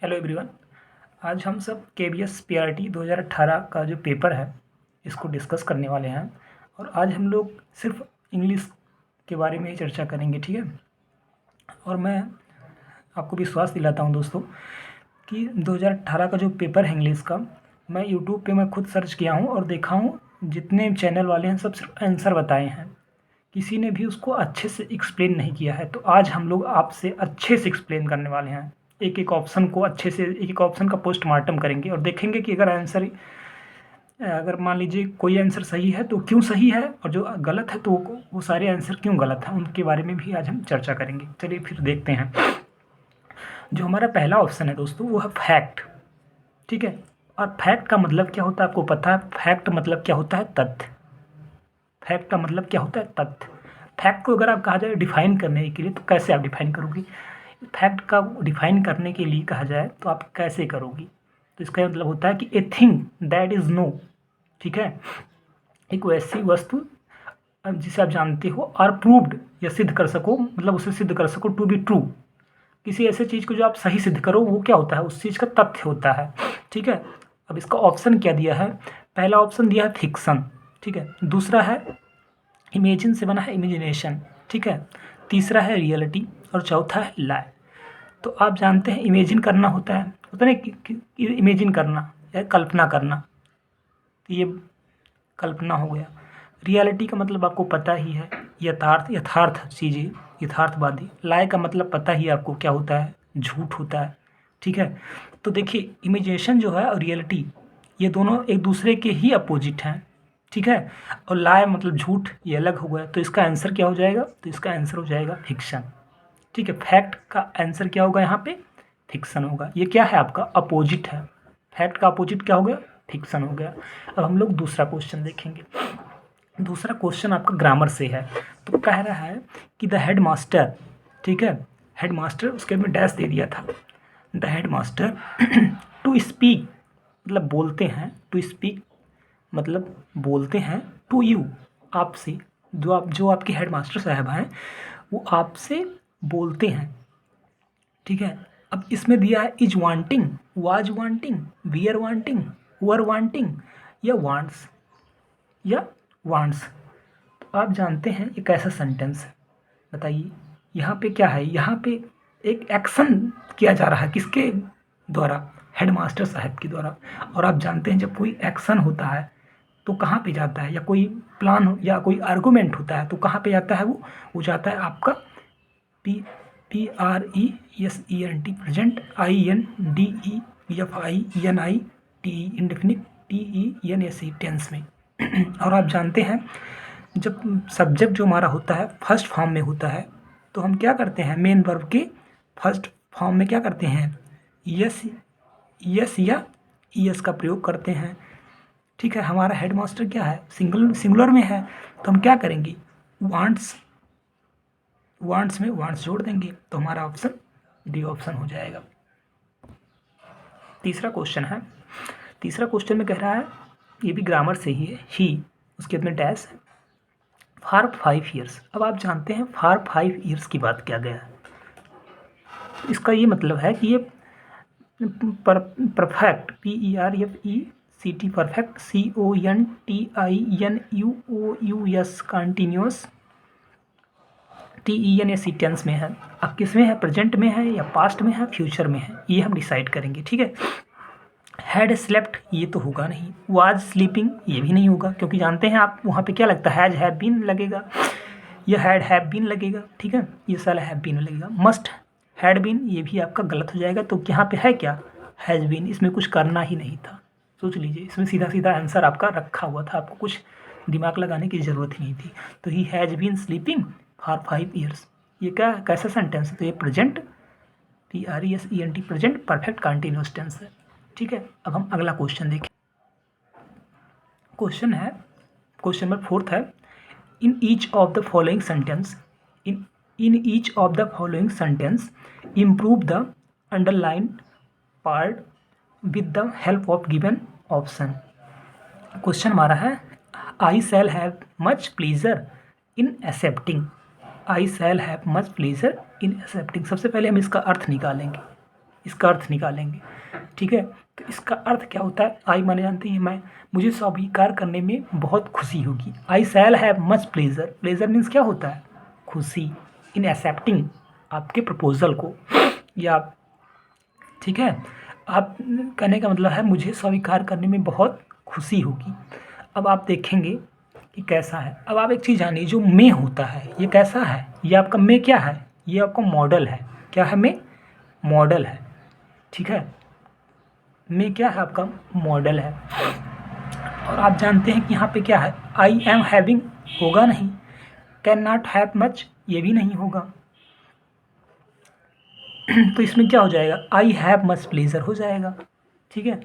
Hello everyone. आज हम सब KBS PRT 2018 का जो पेपर है इसको डिस्कस करने वाले हैं। और आज हम लोग सिर्फ इंग्लिश के बारे में ही चर्चा करेंगे, ठीक है। और मैं आपको विश्वास दिलाता हूं दोस्तों कि 2018 का जो पेपर है इंग्लिश का, मैं यूट्यूब पे मैं खुद सर्च किया हूं और देखा हूं, जितने चैनल वाले हैं सब सिर्फ आंसर बताए हैं, किसी ने भी उसको अच्छे से एक्सप्लेन नहीं किया है। तो आज हम लोग आपसे अच्छे से एक्सप्लेन करने वाले हैं, एक एक ऑप्शन को अच्छे से, एक एक ऑप्शन का पोस्टमार्टम करेंगे और देखेंगे कि अगर मान लीजिए कोई आंसर सही है तो क्यों सही है, और जो गलत है तो वो सारे आंसर क्यों गलत हैं, उनके बारे में भी आज हम चर्चा करेंगे। चलिए फिर देखते हैं। जो हमारा पहला ऑप्शन है दोस्तों वो है फैक्ट, ठीक है। और फैक्ट का मतलब क्या होता है आपको पता है? फैक्ट मतलब क्या होता है? तथ्य। फैक्ट का मतलब क्या होता है? तथ्य। फैक्ट को अगर आप कहा जाए डिफाइन करने के लिए तो कैसे आप डिफाइन करोगी? फैक्ट का डिफाइन करने के लिए कहा जाए तो आप कैसे करोगी? तो इसका मतलब होता है कि a thing that is no, ठीक है, एक वैसी वस्तु जिसे आप जानते हो और प्रूव्ड या सिद्ध कर सको, मतलब उसे सिद्ध कर सको टू बी ट्रू। किसी ऐसे चीज़ को जो आप सही सिद्ध करो वो क्या होता है? उस चीज़ का तथ्य होता है, ठीक है। अब इसका ऑप्शन क्या दिया है? पहला ऑप्शन दिया है फिक्सन, ठीक है। दूसरा है इमेजिन से बना है इमेजिनेशन, ठीक है। तीसरा है रियलिटी और चौथा है लाई। तो आप जानते हैं इमेजिन करना होता है इमेजिन करना या कल्पना करना, तो ये कल्पना हो गया। रियलिटी का मतलब आपको पता ही है, यथार्थ चीज़ें, यथार्थवादी। लाई का मतलब पता ही है आपको क्या होता है? झूठ होता है, ठीक है। तो देखिए इमेजिनेशन जो है और रियलिटी, ये दोनों एक दूसरे के ही अपोजिट हैं, ठीक है। और लाई मतलब झूठ, ये अलग हो गया। तो इसका आंसर क्या हो जाएगा? तो इसका आंसर हो जाएगा फिक्शन, ठीक है। फैक्ट का आंसर क्या होगा यहाँ पे? फिक्सन होगा। ये क्या है? आपका अपोजिट है। फैक्ट का अपोजिट क्या हो गया? फिक्सन हो गया। अब हम लोग दूसरा क्वेश्चन देखेंगे। दूसरा क्वेश्चन आपका ग्रामर से है। तो कह रहा है कि द हेड मास्टर, ठीक है, हेड मास्टर, उसके में डैश दे दिया था। The head master to speak मतलब बोलते हैं, टू स्पीक मतलब बोलते हैं, टू यू आपसे, जो आपके हेड मास्टर साहब हैं वो आपसे बोलते हैं, ठीक है। अब इसमें दिया है is wanting, was wanting, VR wanting, were wanting, या वांट्स, या वांट्स। तो आप जानते हैं ये कैसा सेंटेंस है? बताइए। यहाँ पे क्या है? यहाँ पे एक एक्शन किया जा रहा है, किसके द्वारा? हेडमास्टर साहब के द्वारा। और आप जानते हैं जब कोई एक्शन होता है तो कहाँ पे जाता है, या कोई प्लान या कोई आर्गूमेंट होता है तो कहाँ पे जाता है? वो जाता है आपका P PRESENT, present, INDEFINITE indefinite, TENSE tense में। और आप जानते हैं जब सब्जेक्ट जो हमारा होता है फर्स्ट फॉर्म में होता है तो हम क्या करते हैं? मेन वर्ब के फर्स्ट फॉर्म में क्या करते हैं? यस, यस या यस का प्रयोग करते हैं, ठीक है। हमारा हेडमास्टर क्या है? सिंगुलर में है, तो हम क्या करेंगे? वांट्स, वांट्स में वांट्स जोड़ देंगे, तो हमारा ऑप्शन डी ऑप्शन हो जाएगा। तीसरा क्वेश्चन है। तीसरा क्वेश्चन में कह रहा है, ये भी ग्रामर से ही है, ही, उसके अंदर डैश है, फॉर 5 ईयर्स। अब आप जानते हैं फॉर 5 ईयर्स की बात क्या गया है? इसका ये मतलब है कि ये perfect, PERFECT, perfect, CONTINUOUS, continuous, TENSE tense में है। अब किस में है? प्रेजेंट में है या पास्ट में है, फ्यूचर में है, ये हम डिसाइड करेंगे, ठीक है। हैड स्लेप्ट ये तो होगा नहीं, वाज स्लीपिंग ये भी नहीं होगा, क्योंकि जानते हैं आप वहाँ पे क्या लगता है? हैज हैव बीन लगेगा या हैड हैव बीन लगेगा, ठीक है। ये सारा हैव बीन लगेगा। मस्ट हैड बीन ये भी आपका गलत हो जाएगा। तो यहाँ पे है क्या? Has been. इसमें कुछ करना ही नहीं था, सोच लीजिए, इसमें सीधा सीधा आंसर आपका रखा हुआ था, आपको कुछ दिमाग लगाने की ज़रूरत ही नहीं थी। तो he has been sleeping for 5 years, ये क्या कैसा सेंटेंस है? तो ये present, PRESENT, present perfect continuous tense है, ठीक है। अब हम अगला क्वेश्चन देखें। क्वेश्चन है, क्वेश्चन नंबर 4 है, in each of the following sentence, in each of the following sentence improve the underline part with the help of given option. Question हमारा है, I shall have much pleasure in accepting, I shall have much pleasure in accepting. सबसे पहले हम इसका अर्थ निकालेंगे। इसका अर्थ निकालेंगे, ठीक है। तो इसका अर्थ क्या होता है, आई माने जानते हैं मैं, मुझे स्वीकार करने में बहुत खुशी होगी। I shall have much pleasure, pleasure means क्या होता है, खुशी, इन एक्सेप्टिंग आपके प्रपोजल को, या ठीक है, आप कहने का मतलब है मुझे स्वीकार करने में बहुत खुशी होगी। अब आप देखेंगे कि कैसा है। अब आप एक चीज़ जानिए, जो मैं होता है ये कैसा है, ये आपका मैं क्या है, ये आपका मॉडल है। क्या है, मैं मॉडल है, ठीक है। मैं क्या है, आपका मॉडल है। और आप जानते हैं कि यहाँ पे क्या है, आई एम हैविंग होगा नहीं, कैन नॉट हैव मच ये भी नहीं होगा। तो इसमें क्या हो जाएगा, आई हैव मच प्लेजर हो जाएगा, ठीक है,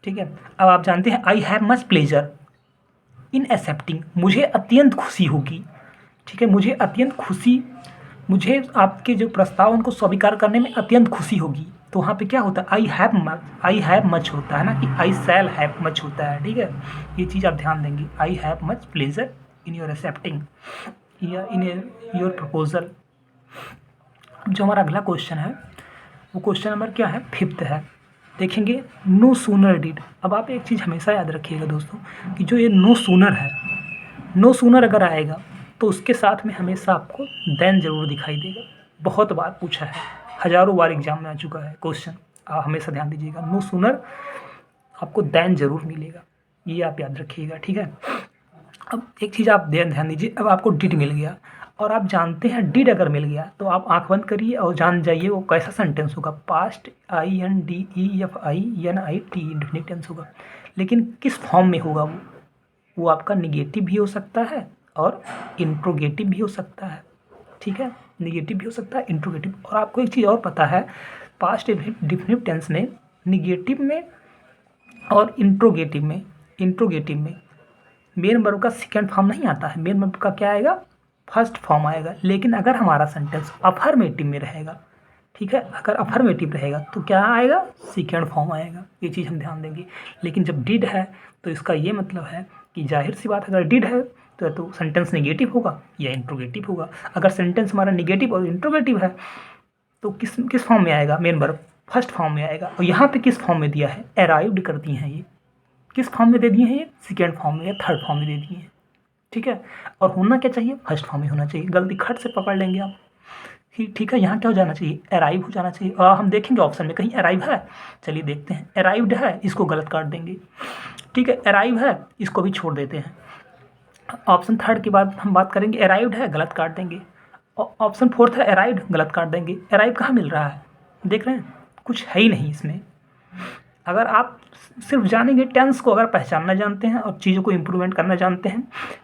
ठीक है। अब आप जानते हैं I have much pleasure in accepting, मुझे अत्यंत खुशी होगी, ठीक है, मुझे अत्यंत खुशी, मुझे आपके जो प्रस्ताव उनको स्वीकार करने में अत्यंत खुशी होगी। तो वहाँ पे क्या होता है, आई हैव मच होता है ना, कि आई शैल हैव मच होता है, ठीक है। ये चीज़ आप ध्यान देंगे, I have much pleasure in your accepting या इन योर प्रपोजल। जो हमारा अगला क्वेश्चन है वो क्वेश्चन नंबर क्या है, 5th है। देखेंगे नो सूनर डिड। अब आप एक चीज़ हमेशा याद रखिएगा दोस्तों, कि जो ये नो सूनर है, नो सूनर अगर आएगा तो उसके साथ में हमेशा आपको देन जरूर दिखाई देगा। बहुत बार पूछा है, हज़ारों बार एग्जाम में आ चुका है क्वेश्चन, आप हमेशा ध्यान दीजिएगा, नो सूनर आपको देन जरूर मिलेगा, ये आप याद रखिएगा, ठीक है। अब एक चीज़ आप ध्यान दीजिए, अब आपको डिड मिल गया और आप जानते हैं डिड अगर मिल गया तो आप आंख बंद करिए और जान जाइए वो कैसा सेंटेंस होगा, पास्ट INDEFINIT इंडेफिनिट टेंस होगा। लेकिन किस फॉर्म में होगा वो आपका निगेटिव भी हो सकता है और इंट्रोगेटिव भी हो सकता है, ठीक है, निगेटिव भी हो सकता है, इंट्रोगेटिव। और आपको एक चीज़ और पता है, पास्ट इंडेफिनिट टेंस में, निगेटिव में और इंट्रोगेटिव में मेन वर्ब का सेकेंड फॉर्म नहीं आता है, मेन वर्ब का क्या आएगा, फर्स्ट फॉर्म आएगा। लेकिन अगर हमारा सेंटेंस अफर्मेटिव में रहेगा, ठीक है, अगर अफर्मेटिव रहेगा तो क्या आएगा, सेकेंड फॉर्म आएगा। ये चीज़ हम ध्यान देंगे। लेकिन जब डिड है तो इसका ये मतलब है कि जाहिर सी बात, अगर डिड है तो सेंटेंस नेगेटिव होगा या इंट्रोगेटिव होगा। अगर सेंटेंस हमारा नेगेटिव और इंट्रोगेटिव है तो किस फॉर्म में आएगा, मेन वर्ब फर्स्ट फॉर्म में आएगा। और यहाँ पे किस फॉर्म में दिया है, अराइव्ड कर दिए हैं, ये किस फॉर्म में दे दिए हैं, ये सेकेंड फॉर्म में या थर्ड फॉर्म में दे दिए हैं, ठीक है। और होना क्या चाहिए, फर्स्ट फॉर्म में होना चाहिए। गलती खट से पकड़ लेंगे आप, ठीक है। यहाँ क्या हो जाना चाहिए, अराइव हो जाना चाहिए। और हम देखेंगे ऑप्शन में कहीं अराइव है, चलिए देखते हैं। अराइव्ड है, इसको गलत काट देंगे, ठीक है। अराइव है, इसको भी छोड़ देते हैं। ऑप्शन थर्ड के बाद हम बात करेंगे, अराइव्ड है, गलत काट देंगे। ऑप्शन फोर्थ है अराइव्ड, गलत काट देंगे। अराइव कहाँ मिल रहा है, देख रहे हैं, कुछ है ही नहीं इसमें। अगर आप सिर्फ जानेंगे टेंस को, अगर पहचानना जानते हैं और चीज़ों को इम्प्रूवमेंट करना जानते हैं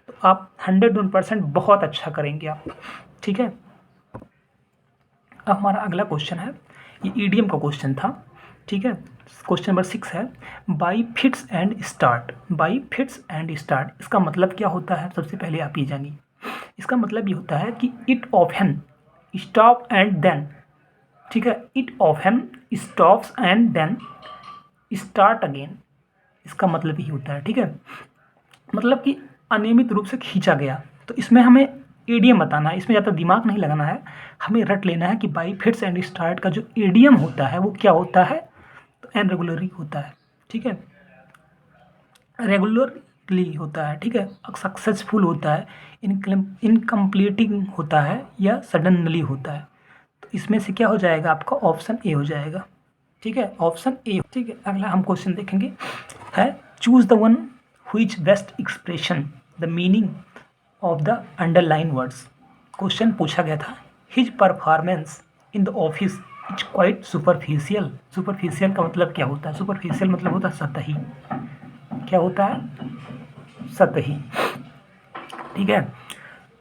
तो आप 101% बहुत अच्छा करेंगे आप, ठीक है। अब हमारा अगला क्वेश्चन है, ये ईडीएम का क्वेश्चन था, ठीक है। क्वेश्चन नंबर 6 है, by fits and start. By fits and start, इसका मतलब क्या होता है, सबसे पहले आप ये जानिए। इसका मतलब ये होता है कि it often stop and then, ठीक है, it often stops and then start again, इसका मतलब ही होता है, ठीक है। मतलब कि अनियमित रूप से खींचा गया। तो इसमें हमें ईडीएम बताना है, इसमें ज़्यादा दिमाग नहीं लगाना है, हमें रट लेना है कि बाई फिट्स एंड स्टार्ट का जो ईडीएम होता है वो क्या होता है, तो इर्रेगुलरली होता है, ठीक है, रेगुलरली होता है, ठीक है, सक्सेसफुल होता है, इनकम्प्लीटिंग होता है या सडनली होता है। तो इसमें से क्या हो जाएगा, आपका ऑप्शन ए हो जाएगा, ठीक है, ऑप्शन ए, ठीक है। अगला हम क्वेश्चन देखेंगे है, choose the one which best expression the meaning of the underline words. Question पूछा गया था, his performance in the office is quite superficial. Superficial का मतलब क्या होता है, सुपरफिशियल मतलब होता है सतही, क्या होता है, सतही, ठीक है।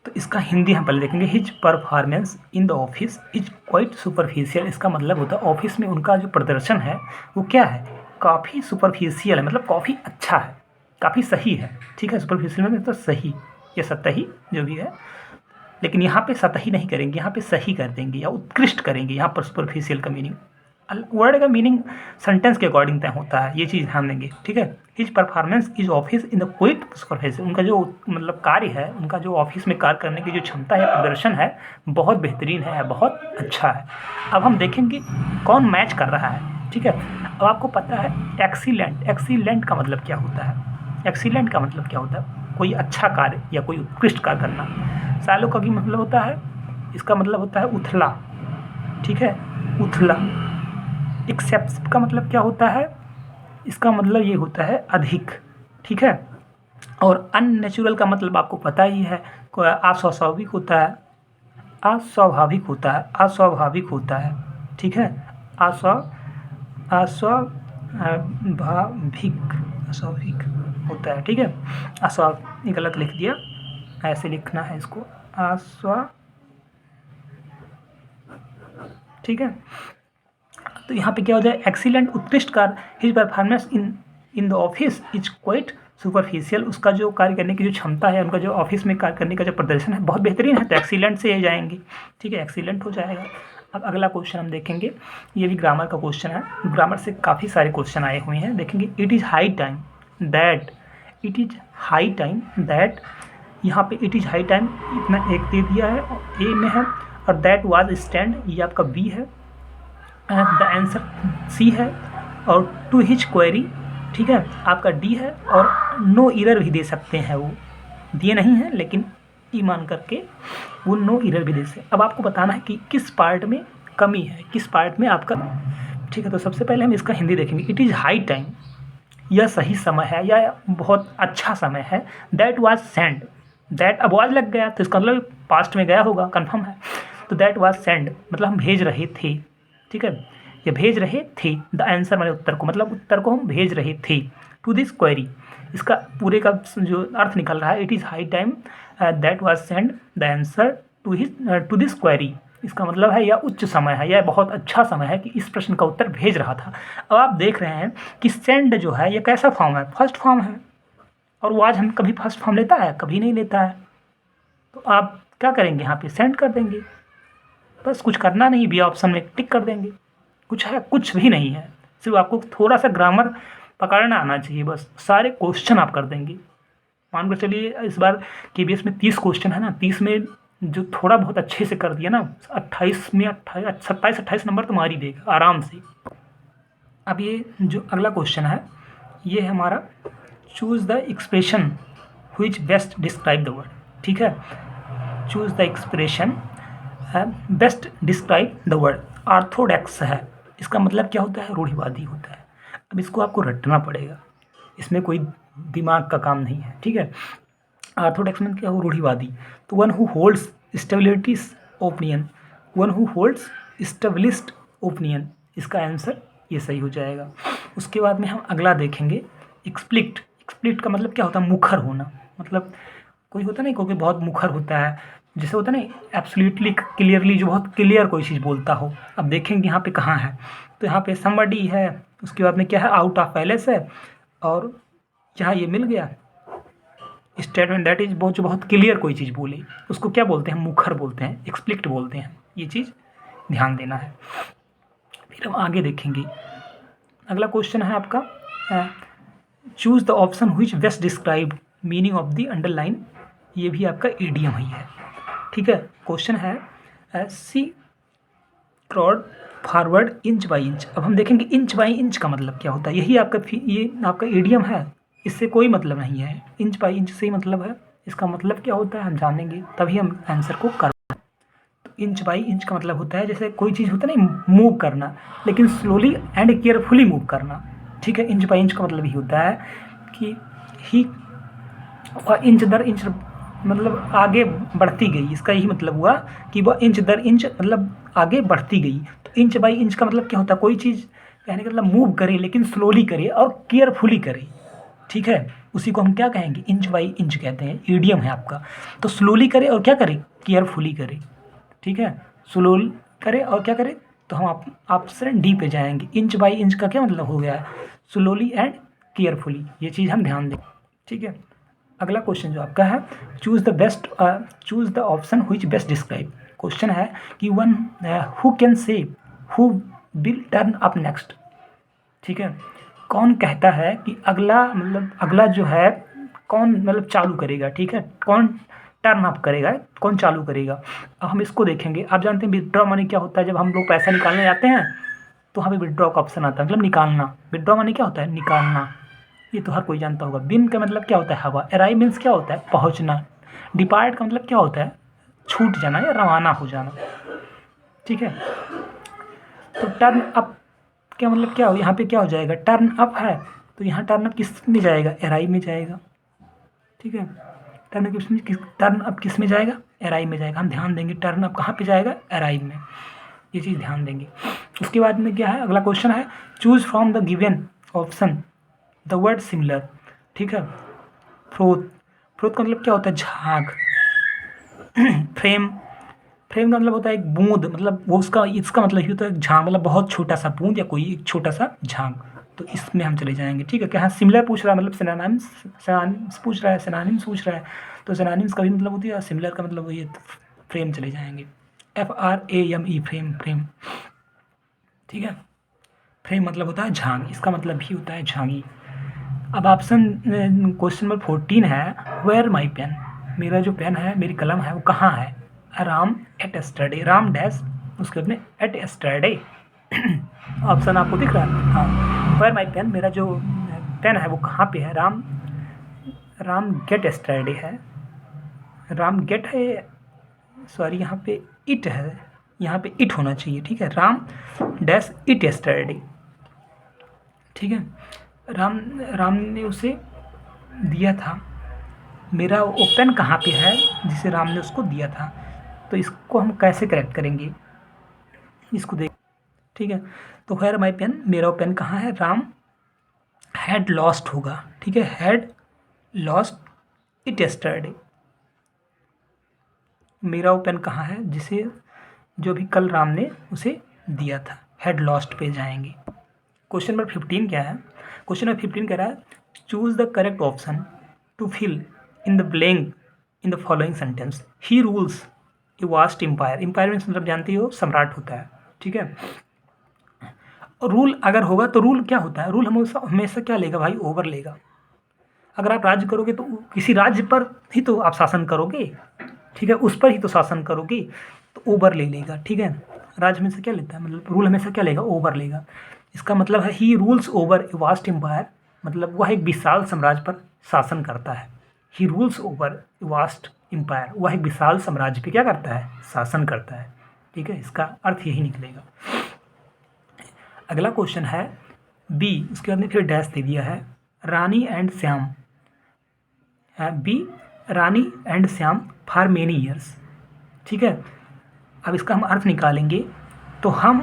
तो इसका हिंदी हम पहले देखेंगे, his performance in the office is quite superficial. इसका मतलब होता है ऑफिस में उनका जो प्रदर्शन है वो क्या है, काफ़ी सुपरफिशियल है, मतलब काफ़ी अच्छा है, काफ़ी सही है, ठीक है। सुपरफिशियल में तो सही या सतही जो भी है, लेकिन यहाँ पे सतही नहीं करेंगे, यहाँ पे सही कर देंगे या उत्कृष्ट करेंगे, यहाँ पर सुपरफिशियल का मीनिंग, वर्ड का मीनिंग सेंटेंस के अकॉर्डिंग तय होता है, ये चीज़ ध्यान देंगे, ठीक है। His performance is office in the quick superficial, उनका जो मतलब कार्य है, उनका जो ऑफिस में कार्य करने की जो क्षमता है, प्रदर्शन है, बहुत बेहतरीन है, बहुत अच्छा है। अब हम देखेंगे कौन मैच कर रहा है, ठीक है। अब आपको पता है एक्सीलेंट, एक्सीलेंट का मतलब क्या होता है, एक्सीलेंट का मतलब क्या होता है, कोई अच्छा कार्य या कोई उत्कृष्ट कार्य करना। सालों का भी मतलब होता है, इसका मतलब होता है उथला, ठीक है, उथला। एक्सेप्ट का मतलब क्या होता है, इसका मतलब ये होता है अधिक, ठीक है। और अननेचुरल का मतलब आपको पता ही है, अस्वाभाविक होता है, अस्वाभाविक होता है, अस्वाभाविक होता है, ठीक है। अस्वाभाविक, अस्वाभाविक होता है, ठीक है। ये गलत लिख दिया, ऐसे लिखना है इसको, ठीक है। तो यहाँ पे क्या हो जाए, एक्सीलेंट उत्कृष्ट कार्य, his performance in the office is quite superficial, उसका जो कार्य करने की जो क्षमता है, उनका जो ऑफिस में कार्य करने का जो प्रदर्शन है बहुत बेहतरीन है, तो एक्सीलेंट से ये जाएंगे, ठीक है, एक्सीलेंट हो जाएगा। अब अगला क्वेश्चन हम देखेंगे, ये भी ग्रामर का क्वेश्चन है, ग्रामर से काफ़ी सारे क्वेश्चन आए हुए हैं, देखेंगे। It is high time that, it is high time that, यहाँ पे इट इज़ हाई टाइम इतना एक दे दिया है, ए में है, और दैट वाज स्टैंड ये आपका बी है, द आंसर सी है, और टू हिज क्वेरी, ठीक है, आपका डी है, और नो एरर भी दे सकते हैं, वो दिए नहीं हैं लेकिन ई मान करके वो नो एरर भी दे सकते। अब आपको बताना है कि किस पार्ट में कमी है, किस पार्ट में आपका, ठीक है। तो सबसे पहले हम इसका हिंदी देखेंगे। इट इज़ हाई टाइम, यह सही समय है या बहुत अच्छा समय है। दैट वाज सेंड, दैट अब वाज लग गया तो इसका मतलब पास्ट में गया होगा, कन्फर्म है। तो दैट वाज सेंड मतलब हम भेज रहे थे, ठीक है, ये भेज रहे थे। द आंसर मैंने उत्तर को, मतलब उत्तर को हम भेज रहे थे। टू दिस क्वेरी, इसका पूरे का जो अर्थ निकल रहा है, it is high time that was send the answer to this query, इसका मतलब है यह उच्च समय है, यह बहुत अच्छा समय है कि इस प्रश्न का उत्तर भेज रहा था। अब आप देख रहे हैं कि सेंड जो है ये कैसा फॉर्म है, फर्स्ट फॉर्म है, और वो आज हम कभी फर्स्ट फॉर्म लेता है, कभी नहीं लेता है। तो आप क्या करेंगे, यहाँ पे सेंड कर देंगे, बस कुछ करना नहीं, बी ऑप्शन में टिक कर देंगे, कुछ है, कुछ भी नहीं है, सिर्फ आपको थोड़ा सा ग्रामर पकड़ना आना चाहिए, बस सारे क्वेश्चन आप कर देंगे। मान कर चलिए इस बार केबीएस में 30 क्वेश्चन है ना, 30 में जो थोड़ा बहुत अच्छे से कर दिया ना, 28 में 27-28 नंबर तो मार ही देगा आराम से। अब ये जो अगला क्वेश्चन है ये है हमारा, choose the expression which best describe the word, ठीक है। Choose the expression best describe the word, Orthodox है, इसका मतलब क्या होता है, रूढ़िवादी होता है। अब इसको आपको रटना पड़ेगा, इसमें कोई दिमाग का काम नहीं है, ठीक है। ऑर्थोडॉक्स में क्या हो, रूढ़िवादी, तो one who holds stabilities opinion, one who holds stabilist opinion, इसका आंसर ये सही हो जाएगा। उसके बाद में हम अगला देखेंगे, एक्सप्लिक्ट, एक्सप्लिक्ट का मतलब क्या होता है, मुखर होना, मतलब कोई होता नहीं, कोई बहुत मुखर होता है, जैसे होता नहीं एब्सोल्युटली क्लियरली, जो बहुत क्लियर कोई चीज़ बोलता हो। अब देखेंगे यहाँ पे कहाँ है, तो यहाँ पे समबडी है, उसके बाद में क्या है, आउट ऑफ पैलेस है, और यहाँ ये मिल गया स्टेटमेंट, दैट इज बहुत, जो बहुत क्लियर कोई चीज़ बोले उसको क्या बोलते हैं, मुखर बोलते हैं, एक्सप्लिक्ट बोलते हैं, ये चीज़ ध्यान देना है। फिर हम आगे देखेंगे, अगला क्वेश्चन है आपका, choose the option which best describe meaning of the underline, ये भी आपका ईडियम ही है, ठीक है। क्वेश्चन है see crowd forward inch by inch. अब हम देखेंगे इंच बाई इंच का मतलब क्या होता है, यही आपका ये आपका ईडियम है, इससे कोई मतलब नहीं है, इंच बाई इंच से ही मतलब है, इसका मतलब क्या होता है हम जानेंगे तभी हम आंसर को कर। तो इंच बाई इंच का मतलब होता है जैसे कोई चीज़ होता है ना, मूव करना, लेकिन स्लोली एंड केयरफुली मूव करना, ठीक है। इंच बाई इंच का मतलब ही होता है कि ही इंच दर इंच मतलब आगे बढ़ती गई, इसका यही मतलब हुआ कि वह इंच दर इंच मतलब आगे बढ़ती गई। तो इंच बाई इंच का मतलब क्या होता है, कोई चीज़ कहने का मतलब मूव करे लेकिन स्लोली करे और केयरफुली करे, ठीक है, उसी को हम क्या कहेंगे, इंच बाई इंच कहते हैं, ईडियम है आपका। तो स्लोली करे और क्या करे, केयरफुली करे, ठीक है, स्लोली करे और क्या करे, तो हम ऑप्शन डी पे जाएंगे। इंच बाई इंच का क्या मतलब हो गया, स्लोली एंड केयरफुली, ये चीज़ हम ध्यान दें, ठीक है। अगला क्वेश्चन जो आपका है, choose the option which best describe, question है कि one who can say who will turn up next. ठीक है, कौन कहता है कि अगला, मतलब अगला जो है कौन मतलब चालू करेगा। ठीक है, कौन टर्न अप करेगा, कौन चालू करेगा। अब हम इसको देखेंगे। आप जानते हैं विथड्रॉ मनी क्या होता है। जब हम लोग पैसा निकालने जाते हैं तो हमें विथड्रॉ का ऑप्शन आता है, मतलब निकालना। विथड्रॉ मनी क्या होता है, निकालना। ये तो हर कोई जानता होगा। बिन का मतलब क्या होता है, हवा। अराइव मीन्स क्या होता है, पहुंचना। डिपार्ट का मतलब क्या होता है, छूट जाना या रवाना हो जाना। ठीक है, तो टर्न अप क्या मतलब क्या हो, यहाँ पे क्या हो जाएगा, टर्न अप है तो यहाँ टर्न अप किस में जाएगा, अराइव में जाएगा। ठीक है, टर्न अप किस में जाएगा, अराइव में जाएगा। हम ध्यान देंगे टर्न अप कहाँ पे जाएगा, अराइव में। ये चीज़ ध्यान देंगे। उसके बाद में क्या है, अगला क्वेश्चन है, choose from the given option the word similar. ठीक है, फ्रोथ। फ्रोथ का मतलब क्या होता है, झाग। फ्रेम। फ्रेम का मतलब होता है एक बूंद, मतलब वो उसका इसका मतलब ये होता है झाग, मतलब बहुत छोटा सा बूंद या कोई एक छोटा सा झाग। तो इसमें हम चले जाएंगे। ठीक है, क्या सिमिलर पूछ रहा है, मतलब सिनोनिम्स पूछ रहा है, सिनोनिम्स पूछ रहा है। तो सिनोनिम्स का भी मतलब होती है, सिमिलर का मतलब वही है। फ्रेम चले जाएंगे, FRAME, फ्रेम, फ्रेम। ठीक है, फ्रेम मतलब होता है झाग, इसका मतलब भी होता है झागी। अब ऑप्शन क्वेश्चन नंबर 14 है, वेयर माई पेन। मेरा जो पेन है, मेरी कलम है, वो कहाँ है। Ram ate yesterday, Ram dash उसके बाद में एट एस्टरडे। ऑप्शन आपको दिख रहा है, हाँ। वेयर माई पेन, मेरा जो पेन है वो कहाँ पे है, राम। राम गेट एस्टरडे है, राम गेट है, सॉरी यहाँ पे इट है, यहाँ पे इट होना चाहिए। ठीक है, राम डैश इट एस्टरडे। ठीक है, राम राम ने उसे दिया था। मेरा वो पेन कहाँ पे है जिसे राम ने उसको दिया था। तो इसको हम कैसे करेक्ट करेंगे, इसको देख। ठीक है, तो वेयर माई पेन, मेरा वो पेन कहाँ है, राम हैड लॉस्ट होगा। ठीक है, हैड लॉस्ट इट यस्टरडे। मेरा वो पेन कहाँ है जिसे, जो भी कल राम ने उसे दिया था, हैड लॉस्ट पे जाएंगे। क्वेश्चन नंबर 15 क्या है, क्वेश्चन नंबर 15 कह रहा है, choose the correct option to fill in the blank in the following sentence. He rules a vast empire. Empire means मतलब जानती हो, सम्राट होता है। ठीक है, रूल अगर होगा तो रूल क्या होता है, रूल हमेशा हमेशा क्या लेगा भाई, ओवर लेगा। अगर आप राज्य करोगे तो किसी राज्य पर ही तो आप शासन करोगे। ठीक है, उस पर ही तो शासन करोगे, तो ओवर ले लेगा। ठीक है, राज्य हमेशा क्या लेता है, मतलब रूल हमेशा क्या लेगा, ओवर लेगा। इसका मतलब है he rules over a vast empire, मतलब वह एक विशाल साम्राज्य पर शासन करता है। He rules over a vast empire, वह एक विशाल साम्राज्य पे क्या करता है, शासन करता है। ठीक है, इसका अर्थ यही निकलेगा। अगला क्वेश्चन है बी, उसके बाद में फिर डैश दे दिया है, रानी एंड श्याम है। We, Rani and Shyam for many years. ठीक है, अब इसका हम अर्थ निकालेंगे तो हम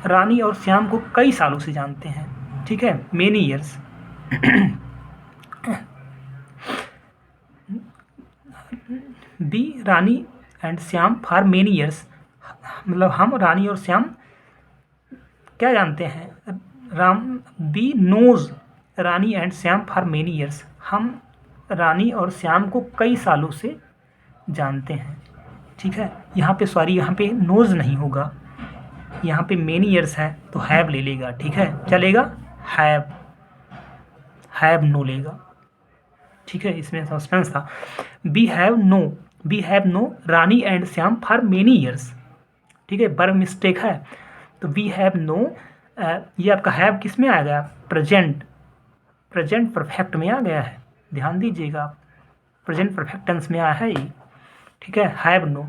रानी और श्याम को कई सालों से जानते हैं। ठीक है, many years. We, Rani and Shyam for many years, मतलब हम रानी और श्याम क्या जानते हैं, Ram. We knows Rani and Shyam for many years, हम रानी और श्याम को कई सालों से जानते हैं। ठीक है, यहाँ पे सॉरी, यहाँ पे नोज नहीं होगा, यहाँ पे मेनी ईयर्स है तो हैव ले लेगा। ठीक है, क्या लेगा, हैव नो लेगा। ठीक है, इसमें सस्पेंस था। We have known Rani and Shyam for many years. ठीक है, बर मिस्टेक है, तो वी हैव नो, ये आपका हैव किस में आ गया, प्रेजेंट, प्रेजेंट परफेक्ट में आ गया है। ध्यान दीजिएगा, प्रेजेंट परफेक्ट टेंस में आया है ये। ठीक है, हैव नो।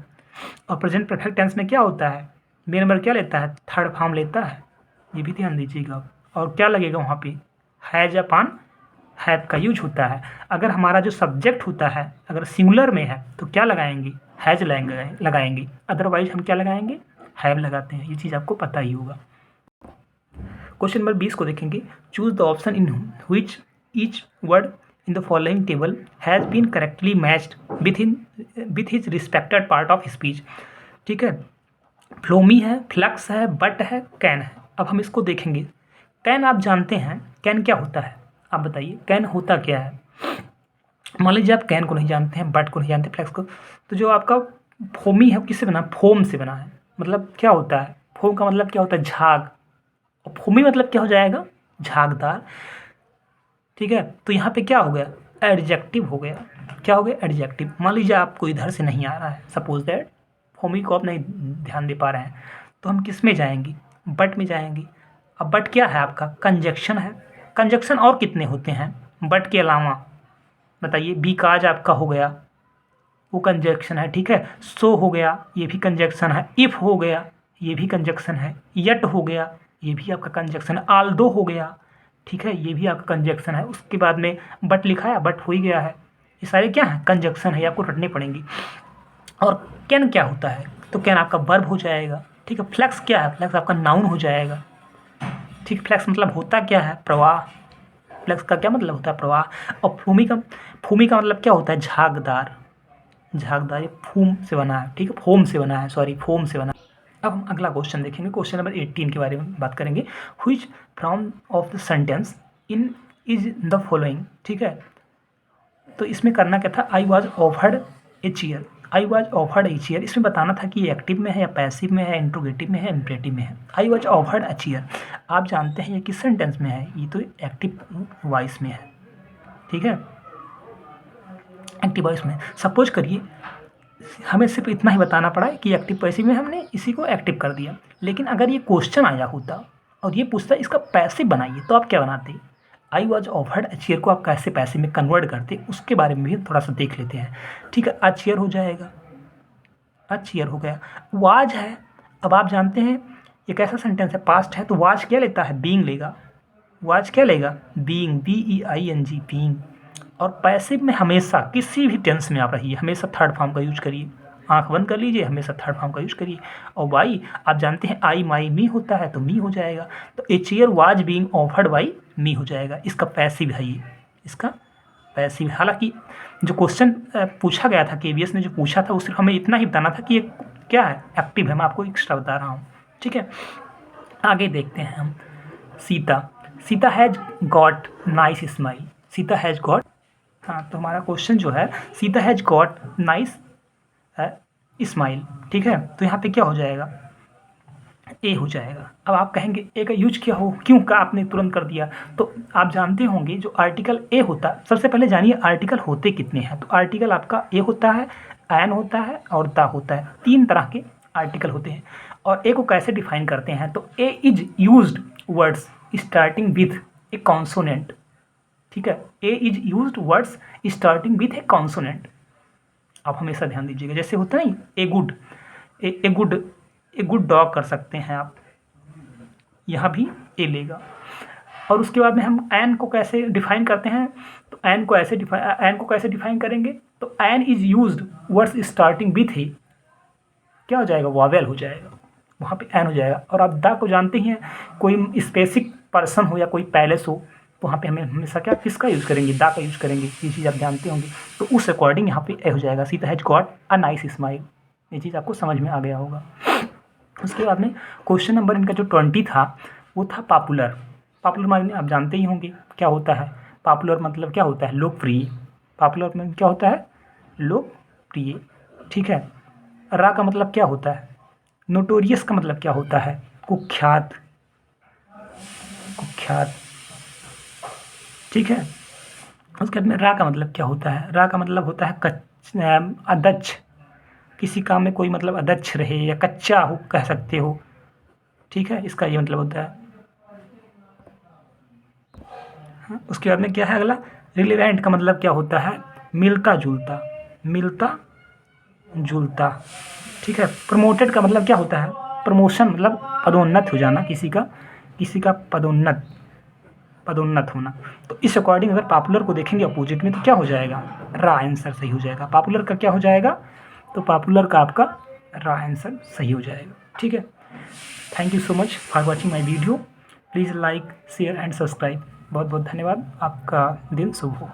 और प्रेजेंट परफेक्ट टेंस में क्या होता है, मेन नंबर क्या लेता है, थर्ड फॉर्म लेता है, ये भी ध्यान दीजिएगा। और क्या लगेगा वहाँ पे, हैज अपान हैव का यूज होता है। अगर हमारा जो सब्जेक्ट होता है अगर सिंगुलर में है तो क्या लगाएंगे, हैज लगाएंगे, अदरवाइज हम क्या लगाएंगे, हैव लगाते हैं। ये चीज़ आपको पता ही होगा। क्वेश्चन नंबर 20 को देखेंगे, choose the option in which each word in the following table has been correctly matched with his respected part of speech. ठीक है, फ्लोमी है, फ्लक्स है, बट है, कैन है। अब हम इसको देखेंगे। कैन आप जानते हैं, कैन क्या होता है, आप बताइए कैन होता क्या है। मान लीजिए आप कैन को नहीं जानते हैं, बट को नहीं जानते, फ्लक्स को, तो जो आपका फोमी है किससे बना, फोम से बना है। मतलब क्या होता है, फोम का मतलब क्या होता है, झाग। और भूमि मतलब क्या हो जाएगा, झागदार। ठीक है, तो यहाँ पे क्या हो गया, एडजेक्टिव हो गया। क्या हो गया, एडजेक्टिव। मान लीजिए आपको इधर से नहीं आ रहा है, सपोज दैट भूमि को आप नहीं ध्यान दे पा रहे हैं, तो हम किस में जाएंगे, बट में जाएंगे। अब बट क्या है आपका, कंजक्शन है। कंजक्शन और कितने होते हैं बट के अलावा, बताइए। बी काज आपका हो गया, वो कंजक्शन है। ठीक है, सो हो गया, ये भी कंजक्शन है। इफ़ हो गया, ये भी कंजक्शन है। यट हो गया, ये भी आपका कंजक्शन है। आल्दो हो गया, ठीक है, ये भी आपका कंजक्शन है। उसके बाद में बट लिखा है, बट हो ही गया है। ये सारे क्या है, कंजक्शन है, ये आपको रटने पड़ेंगी। और कैन क्या होता है, तो कैन आपका वर्ब हो जाएगा। ठीक है, फ्लैक्स क्या है, फ्लैक्स आपका नाउन हो जाएगा। ठीक, फ्लैक्स मतलब होता क्या है, प्रवाह। फ्लैक्स का क्या मतलब होता है, प्रवाह। और भूमि का मतलब क्या होता है, झागदार। झागदार, ये फूम से बना है। ठीक है, फोम से बना है, सॉरी, फोम से बना है। अब हम अगला क्वेश्चन देखेंगे, क्वेश्चन नंबर 18 के बारे में बात करेंगे। Which from of the sentence in is the following. ठीक है, तो इसमें करना क्या था, I was offered a chair. I was offered a chair, इसमें बताना था कि ये एक्टिव में है या पैसिव में है, इंट्रोगेटिव में है, इम्परेटिव में है। I was offered a chair, आप जानते हैं ये किस सेंटेंस में है, ये तो एक्टिव वॉइस में है। ठीक है, एक्टिव वॉइस में। सपोज करिए हमें सिर्फ इतना ही बताना पड़ा है कि एक्टिव पैसिव में हमने इसी को एक्टिव कर दिया। लेकिन अगर ये क्वेश्चन आया होता और ये पूछता इसका पैसिव बनाइए, तो आप क्या बनाते, I was offered a chair को आप कैसे पैसिव में कन्वर्ट करते, उसके बारे में भी थोड़ा सा देख लेते हैं। ठीक है, अ चेयर हो जाएगा, अ चेयर हो गया। वाज है, अब आप जानते हैं ये कैसा सेंटेंस है, पास्ट है, तो वाज क्या लेता है, बीइंग लेगा। वाज क्या लेगा, बीइंग, BEING, बीइंग। और पैसिव में हमेशा किसी भी टेंस में आप रहिए, हमेशा थर्ड फॉर्म का यूज करिए। आंख बंद कर लीजिए, हमेशा थर्ड फॉर्म का यूज करिए। और वाई आप जानते हैं आई माई मी होता है, तो मी हो जाएगा। तो a chair was being offered by me हो जाएगा। इसका पैसिव है ये, इसका पैसिव। हालांकि जो क्वेश्चन पूछा गया था, KVS ने जो पूछा था, वो सिर्फ हमें इतना ही बताना था कि ये क्या है, एक्टिव है। मैं आपको एक्स्ट्रा बता रहा हूँ। ठीक है, आगे देखते हैं हम। Sita, Sita has got nice smile. Sita has got, हाँ, तो हमारा क्वेश्चन जो है, Sita has got nice smile. ठीक है, तो यहाँ पे क्या हो जाएगा, ए हो जाएगा। अब आप कहेंगे ए का यूज क्या हो, क्यों का आपने तुरंत कर दिया, तो आप जानते होंगे जो आर्टिकल ए होता है, सबसे पहले जानिए आर्टिकल होते कितने हैं। तो आर्टिकल आपका ए होता है, एन होता है और दा होता है, 3 तरह के आर्टिकल होते हैं। और ए को कैसे डिफाइन करते हैं, तो a is used words starting with a consonant. ठीक है, a is used words starting with a consonant. आप हमेशा ध्यान दीजिएगा, जैसे होता है a good, a good, a good dog कर सकते हैं आप, यहाँ भी ए लेगा। और उसके बाद में हम एन को कैसे डिफाइन करते हैं, तो एन को कैसे डिफाइन करेंगे, तो an is used words starting with ही, क्या हो जाएगा, वॉवेल हो जाएगा, वहाँ पे एन हो जाएगा। और आप दा को जानते ही हैं, कोई स्पेसिफिक पर्सन हो या कोई पैलेस हो, तो वहाँ पे हमें हमेशा क्या, किसका यूज़ करेंगे, दा का यूज़ करेंगे। ये चीज़ आप जानते होंगे, तो उस अकॉर्डिंग यहाँ पे ए हो जाएगा। Sita has got a nice smile, ये चीज़ आपको समझ में आ गया होगा। उसके बाद में क्वेश्चन नंबर इनका जो 20 था, वो था पॉपुलर। पॉपुलर माने आप जानते ही होंगे क्या होता है, पॉपुलर मतलब क्या होता है, लोकप्रिय। पॉपुलर में क्या होता है, लोकप्रिय। ठीक है, रा का मतलब क्या होता है, नोटोरियस का मतलब क्या होता है, कुख्यात, कुख्यात। ठीक है, उसके बाद में रा का मतलब क्या होता है, रा का मतलब होता है अदक्ष, किसी काम में कोई मतलब अदक्ष रहे या कच्चा हो कह सकते हो। ठीक है, इसका ये मतलब होता है। हाँ, उसके बाद में क्या है अगला, रिलेवेंट का मतलब क्या होता है, मिलता जुलता, मिलता जुलता। ठीक है, प्रमोटेड का मतलब क्या होता है, प्रमोशन मतलब पदोन्नत हो जाना, किसी का पदोन्नत होना। तो इस अकॉर्डिंग अगर पॉपुलर को देखेंगे अपोजिट में, तो क्या हो जाएगा, रा आंसर सही हो जाएगा। पॉपुलर का क्या हो जाएगा, तो पॉपुलर का आपका रा आंसर सही हो जाएगा। ठीक है, thank you so much for watching my video. Please like, share and subscribe. बहुत बहुत धन्यवाद, आपका दिन शुभ हो।